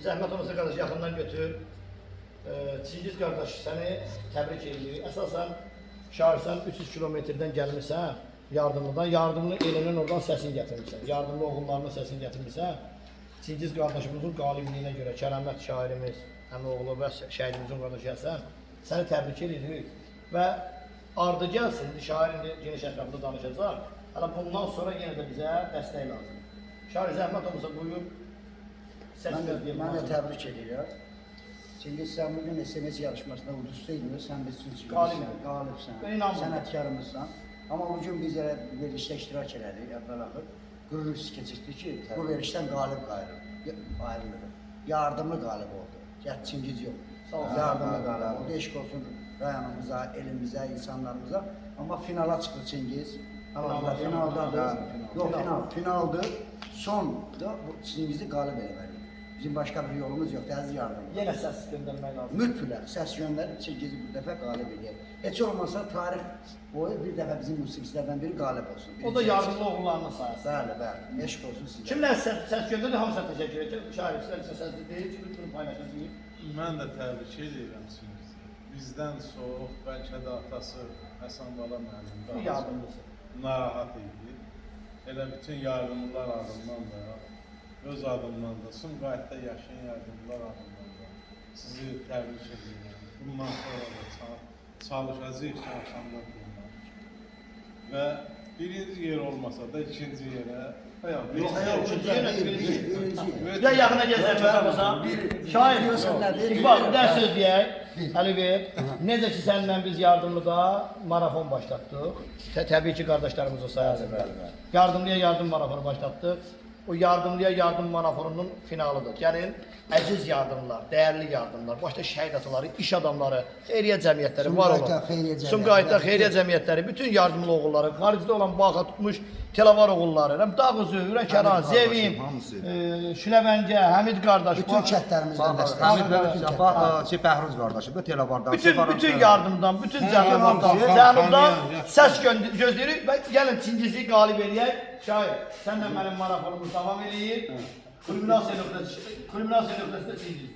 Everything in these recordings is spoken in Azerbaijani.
Zəhmət olmasa qardaş yaxından götür. Çingiz qardaş səni təbrik edirik. Əsasən şahırsan 300 kilometrdən gəlmirsən yardımlıdan. Yardımlı elinin oradan səsini gətirmirsən. Yardımlı oğullarının səsini gətirmirsən. Çingiz qardaşımızın qalibliyinə görə Kərəmət şairimiz, əmioğlu və şəhidimizin qardaşı gəlsən, səni təbrik edirik. Və ardı gəlsin, şairin geniş ətrafında danışacaq. Hələ bundan sonra yenə də bizə dəstək lazım. Şair zəhmət olmasa buyur. Mən də təbrik edirəm. Çingiz sən bugün SMS yarışmasında uduzsaydın, sən biz üçün qalibsən, sənətkarımızsan. Amma bugün biz verilişdə iştirak elədik, əvvəl-axır. Qürur hissi keçirdi ki, bu verilişdən qalib ayrılır. Yardımlı qalib oldu. Çingiz yox. Yardımlı qalib oldu. Eşq olsun rayonumuza, elimizə, insanlarımıza. Amma finala çıxdı Çingiz. Finaldır. Sonda Çingizi qalib eləməliyik. Bizim başqa bir yolumuz yoxdur, əziz yardımcı. Yenə səs göndərmək lazım. Mütləq səs göndərib Çingizi bu dəfə qalib eləyək. Heç olmasa tarix boyu bir dəfə bizim musiqiçilərdən biri qalib olsun. O da yardımlı oğullarının sayəsində. Bəli, eşq olsun sizə. Kimlər səs göndərdi, hamısına təşəkkür edirəm. Şair sizlər isə səsli deyil, çünki bunu paylaşacağıq. Mən də təbrik edirəm Çingizi. Bizdən soğuk, bəlkə də atası Həsən Bala müəllim Yardımlısı. narahat idi. Elə bütün yardımlılar adından da, öz adımdan da, Sumqayıtda yaşayan yardımlılar adından da sizi təbrik edirəm. Bundan sonra da çalışacağıq çalışanlar bulmaq. Və birinci yer olmasa da ikinci yerə Ya yaxına gəlsən məqamıza. Şair, İqbal, dərs söz deyək. Əli ver. Necə ki səninlə biz yardımlıda marafon başlatdıq. Təbii ki qardaşlarımızın sayəsində. Yardımlıya yardım marafonu başlatdıq. O yardımlıya yardım marafonunun finalıdır. Gəlin, əziz yardımlar, dəyərli yardımlar, başta şəhid ataları, iş adamları, xeyriyyə cəmiyyətləri var olan. Sumqayıtda xeyriyyə cəmiyyətləri, bütün yardımlı oğulları, xaricdə olan baxa tutmuş Telavar oğulları, Dağı Zöhrə, Kəran, Zevim, Şüləvəngə, Həmid qardaş. Bütün kətlərimizdən dəstək. Bəhruz qardaşı, bu Telavardan. Bütün yardımdan, bütün cənubdan səs gözləyirik və gəlin Çingizi qalib eləyək. Şair, sənlə mənim marafonumuz davam eləyir. Kulminasiya nöqtəsində Çingiz.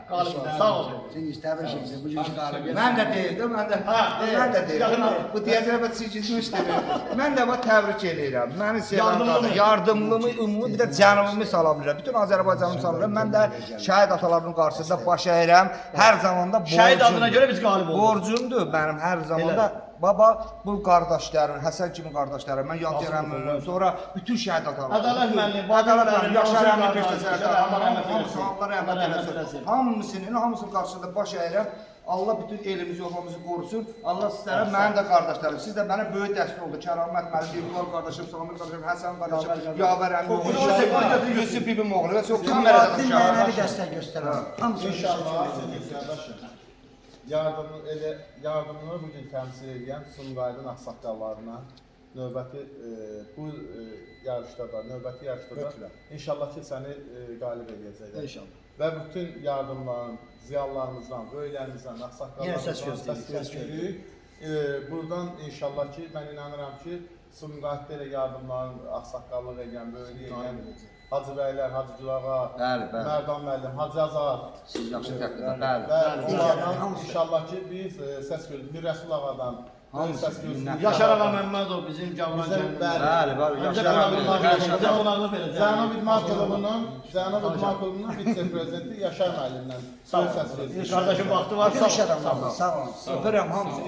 Qalibdir, sağ olun. Çingiz, təbrik edirəm. Bugünkü qalib. Mən də deyirdim, mən də deyirdim. Bu deyəcək və Çingizin işlədir. Mən də təbrik edirəm. Məni sevən yardımlımı, ümumi, bir də cənubimi salam verirəm. Bütün Azərbaycanımı salam verirəm. Mən də şəhid atalarının qarşısında baş əyirəm. Hər zaman da şəhid adına görə biz qalib olduq. Borcumdur mənim hər zaman da. Baba, bu qardaşlarım, Həsən kimi qardaşlarım, mən yad yerəm, sonra bütün şəhid atalarım. Ədalət müəllim, Yaşar Əmin Peştəsərdə, hamısını Allah rəhmət eləsin. Hamısının qarşısında baş əyirəm. Allah bütün elimizi, yolumuzu qorusun. Allah sizlərə, mənim də qardaşlarım, siz də mənə böyük dəstək oldu. Kərəmət müəllim, İqbal qardaşım, Samir qardaşım, Həsən qardaşım, Yavər əmim, Yusuf bibim oğlu və çox Bütün mənəvi dəstək göstərəm. Hamısını İnşallah yardımını bugün təmsil edən Sumqayıtın ağsaqqallarına növbəti bu yarışda da, növbəti yarışda da inşallah ki səni qalib edəcəklər. İnşallah. Və bütün yardımların, ziyalılarımızdan, böyüklərimizdən, ağsaqqallarımızdan səs gözləyirik. Buradan inşallah ki, mən inanıram ki, Sumqayıtda elə yardımların ağsaqqallıq edən, böyüklük edən Hacı bəylər, Hacı Gülağa, Mərdan müəllim, Hacı Azad. Siz yaxşı təqdirdə, bəli. Və onlardan inşallah ki, biz səs gözləyik. Bir Rəsul ağadan səs gözləyik. Yaşar ağa Məmmədov bizim Cavran kəndimizdə. Cənab İdman Klubunun vitse-prezidenti Yaşar müəllimdən səs gözləyik. Qardaşım vaxtı var, Sağ olun. Öpürəm hamısını.